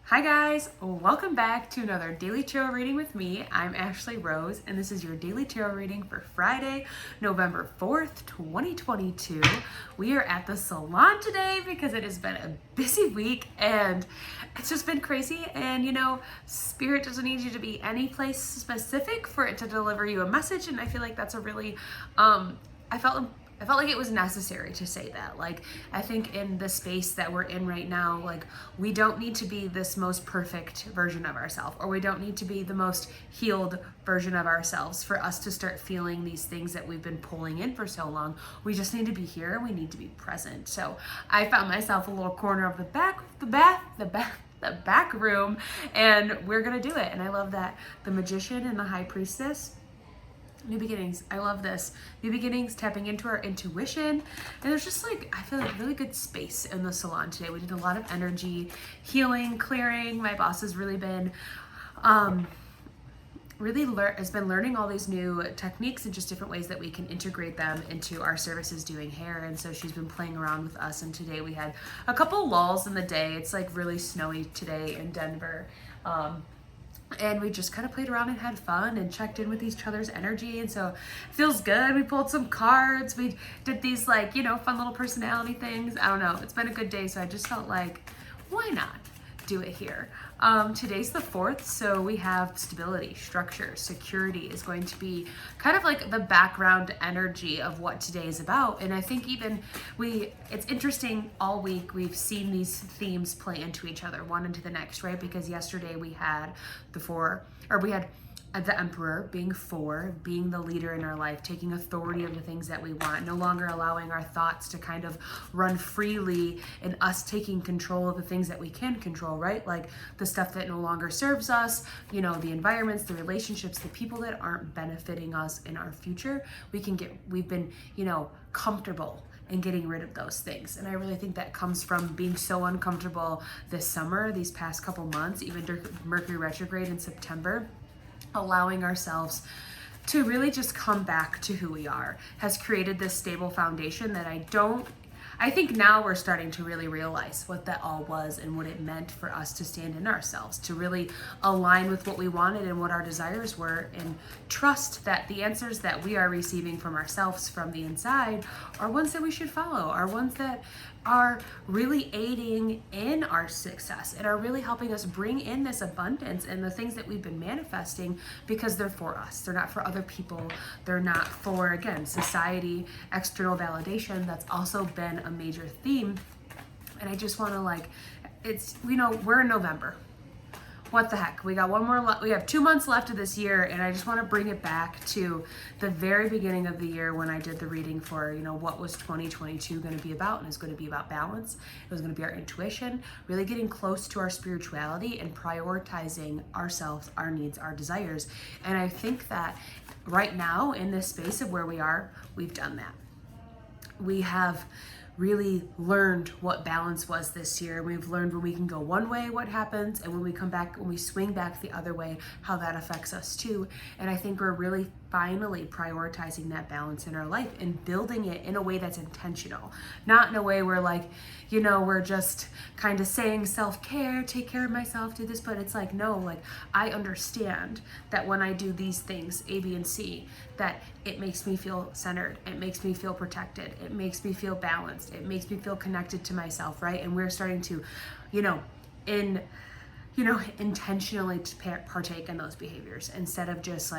Hi guys, welcome back to another Daily Tarot reading with me. I'm Ashley Rose and this is your Daily Tarot reading for Friday, November 4th, 2022. We are at the salon today because it has been a busy week and it's just been crazy, and Spirit doesn't need you to be any place specific for it to deliver you a message, and I feel like that's a really I felt like it was necessary to say that. Like, I think in the space that we're in right now, like, we don't need to be this most perfect version of ourselves, or we don't need to be the most healed version of ourselves for us to start feeling these things that we've been pulling in for so long. We just need to be here and we need to be present. So I found myself a little corner of the back room, and we're gonna do it. And I love that the Magician and the High Priestess. New beginnings. I love this. New beginnings, tapping into our intuition. And there's just like, I feel like really good space in the salon today. We did a lot of energy healing, clearing. My boss has really been, has been learning all these new techniques and just different ways that we can integrate them into our services doing hair. And so she's been playing around with us. And today we had a couple lulls in the day. It's like really snowy today in Denver. And we just kind of played around and had fun and checked in with each other's energy. And so it feels good. We pulled some cards. We did these fun little personality things. I don't know. It's been a good day. So I just felt like, why not do it here? Today's the 4th. So we have stability, structure, security is going to be kind of like the background energy of what today is about. And I think it's interesting, all week we've seen these themes play into each other, one into the next, right? Because yesterday we had the Emperor being 4, being the leader in our life, taking authority of the things that we want, no longer allowing our thoughts to kind of run freely, and us taking control of the things that we can control, right? Like the stuff that no longer serves us, the environments, the relationships, the people that aren't benefiting us in our future. We've been, comfortable and getting rid of those things. And I really think that comes from being so uncomfortable this summer, these past couple months, even during Mercury retrograde in September. Allowing ourselves to really just come back to who we are has created this stable foundation that I think now we're starting to really realize what that all was and what it meant for us to stand in ourselves, to really align with what we wanted and what our desires were, and trust that the answers that we are receiving from ourselves from the inside are ones that we should follow, are ones that are really aiding in our success and are really helping us bring in this abundance and the things that we've been manifesting, because they're for us. They're not for other people. They're not for, again, society, external validation. That's also been a major theme. And I just want to we're in November. What the heck? We got we have 2 months left of this year, and I just want to bring it back to the very beginning of the year when I did the reading for, what was 2022 going to be about, and it's going to be about balance. It was going to be our intuition, really getting close to our spirituality and prioritizing ourselves, our needs, our desires. And I think that right now in this space of where we are, we've done that. We have really learned what balance was this year. We've learned when we can go one way, what happens, and when we swing back the other way, how that affects us too. And I think we're really finally prioritizing that balance in our life and building it in a way that's intentional, not in a way where we're just kind of saying self-care, take care of myself, do this, but it's like, no, I understand that when I do these things, A, B, and C, that it makes me feel centered, it makes me feel protected, it makes me feel balanced, it makes me feel connected to myself, right? And we're starting to, intentionally partake in those behaviors instead of just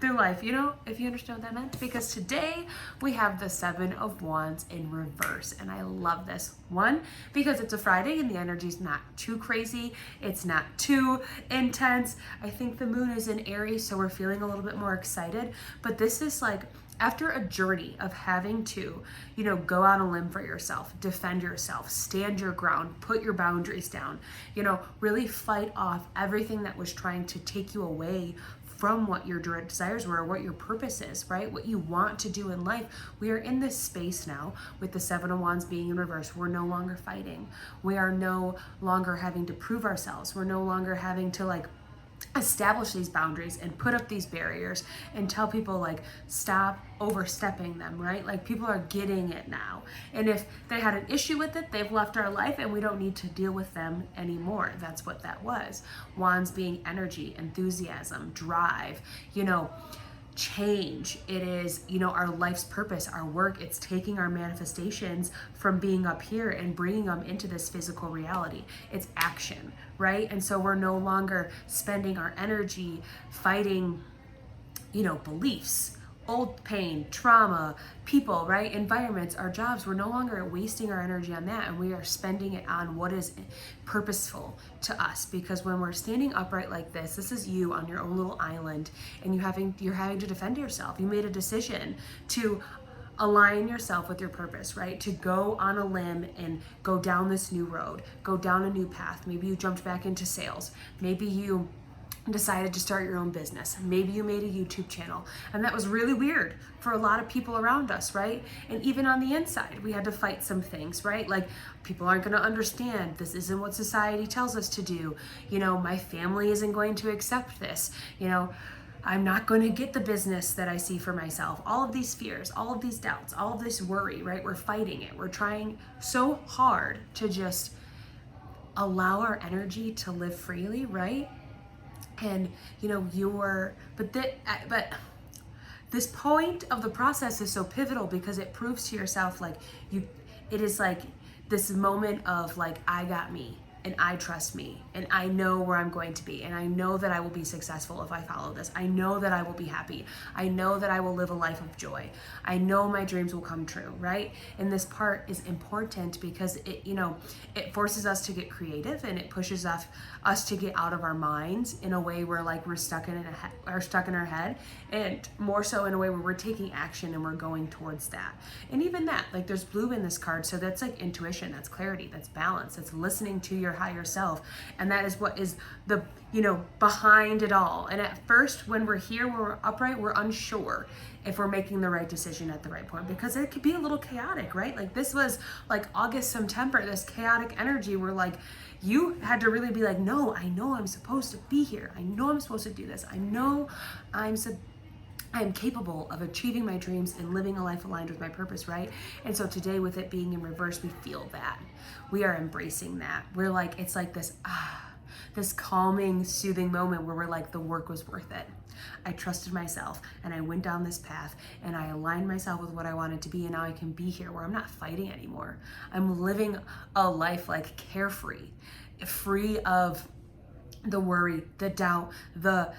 through life, if you understand what that meant. Because today we have the 7 of Wands in reverse, and I love this one because it's a Friday and the energy's not too crazy, it's not too intense. I think the moon is in Aries, so we're feeling a little bit more excited, but this is after a journey of having to, go out on a limb for yourself, defend yourself, stand your ground, put your boundaries down, really fight off everything that was trying to take you away from what your direct desires were, or what your purpose is, right? What you want to do in life. We are in this space now with the 7 of Wands being in reverse. We're no longer fighting. We are no longer having to prove ourselves. We're no longer having to establish these boundaries and put up these barriers and tell people like stop overstepping them, right? Like people are getting it now, and if they had an issue with it, they've left our life and we don't need to deal with them anymore. That's what that was. Wands being energy, enthusiasm, drive, change. It is, our life's purpose, our work. It's taking our manifestations from being up here and bringing them into this physical reality. It's action, right? And so we're no longer spending our energy fighting, beliefs, old pain, trauma, people, right? Environments, our jobs. We're no longer wasting our energy on that, and we are spending it on what is purposeful to us. Because when we're standing upright like this is you on your own little island, and you're having to defend yourself. You made a decision to align yourself with your purpose, right? To go on a limb and go down this new road, go down a new path. Maybe you jumped back into sales. Maybe you decided to start your own business. Maybe you made a YouTube channel, and that was really weird for a lot of people around us, right? And even on the inside, we had to fight some things, right? Like people aren't going to understand. This isn't what society tells us to do. My family isn't going to accept this. I'm not going to get the business that I see for myself. All of these fears, all of these doubts, all of this worry, right? We're fighting it. We're trying so hard to just allow our energy to live freely, right? And but this point of the process is so pivotal because it proves to yourself it is like this moment of like, I got me, and I trust me, and I know where I'm going to be, and I know that I will be successful if I follow this. I know that I will be happy. I know that I will live a life of joy. I know my dreams will come true, right? And this part is important because it forces us to get creative, and it pushes us to get out of our minds in a way where like we're stuck in our head, and more so in a way where we're taking action and we're going towards that. And even that, like there's blue in this card, so that's like intuition, that's clarity, that's balance, that's listening to your higher self. And that is what is the behind it all. And at first, when we're here, when we're upright, we're unsure if we're making the right decision at the right point, because it could be a little chaotic, right? Like this was like August, September, this chaotic energy where like you had to really be like, no, I know I'm supposed to be here. I know I'm supposed to do this. I know I am capable of achieving my dreams and living a life aligned with my purpose, right? And so today, with it being in reverse, we feel that. We are embracing that. We're like, it's like this calming, soothing moment where we're like, the work was worth it. I trusted myself, and I went down this path, and I aligned myself with what I wanted to be, and now I can be here where I'm not fighting anymore. I'm living a life like carefree, free of the worry, the doubt, the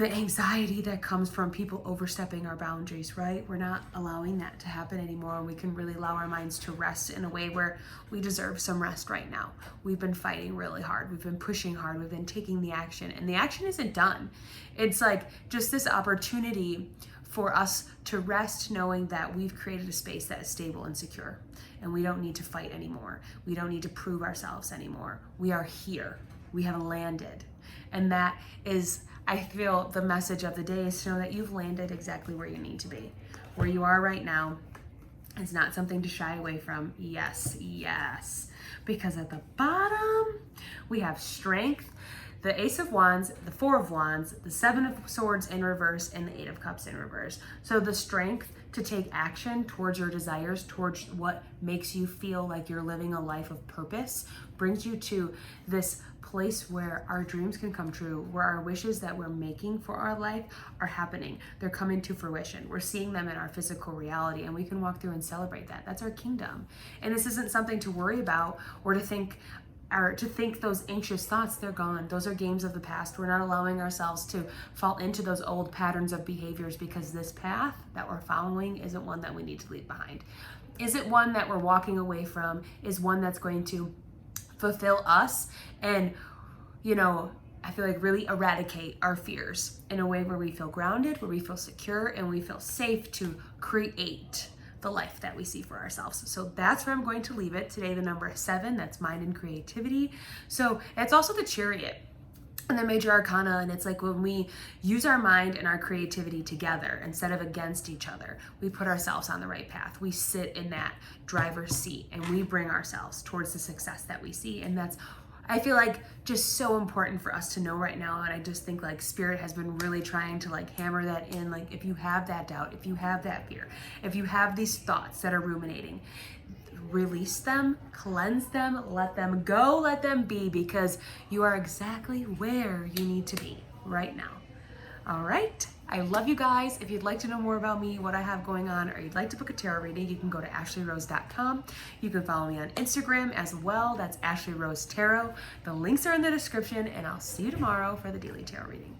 anxiety that comes from people overstepping our boundaries, right? We're not allowing that to happen anymore, and we can really allow our minds to rest in a way where we deserve some rest right now. We've been fighting really hard. We've been pushing hard. We've been taking the action, and the action isn't done. It's like just this opportunity for us to rest, knowing that we've created a space that is stable and secure, and we don't need to fight anymore. We don't need to prove ourselves anymore. We are here. We have landed. And that is, I feel, the message of the day is to know that you've landed exactly where you need to be. Where you are right now is not something to shy away from. Yes. Because at the bottom, we have strength, the Ace of Wands, the Four of Wands, the Seven of Swords in reverse, and the Eight of Cups in reverse. So the strength to take action towards your desires, towards what makes you feel like you're living a life of purpose, brings you to this place where our dreams can come true, where our wishes that we're making for our life are happening. They're coming to fruition. We're seeing them in our physical reality, and we can walk through and celebrate that. That's our kingdom. And this isn't something to worry about or to think those anxious thoughts. They're gone. Those are games of the past. We're not allowing ourselves to fall into those old patterns of behaviors, because this path that we're following isn't one that we need to leave behind. Is it one that we're walking away from? Is one that's going to fulfill us and, I feel like really eradicate our fears in a way where we feel grounded, where we feel secure, and we feel safe to create the life that we see for ourselves. So that's where I'm going to leave it today. The number 7, that's mind and creativity. So it's also the Chariot and the Major Arcana, and it's like when we use our mind and our creativity together instead of against each other, we put ourselves on the right path. We sit in that driver's seat and we bring ourselves towards the success that we see. And that's, I feel like just so important for us to know right now. And I just think like Spirit has been really trying to like hammer that in. Like if you have that doubt, if you have that fear, if you have these thoughts that are ruminating, release them, cleanse them, let them go, let them be, because you are exactly where you need to be right now. All right. I love you guys. If you'd like to know more about me, what I have going on, or you'd like to book a tarot reading, you can go to ashleyrose.com. You can follow me on Instagram as well. That's Ashley Rose Tarot. The links are in the description, and I'll see you tomorrow for the daily tarot reading.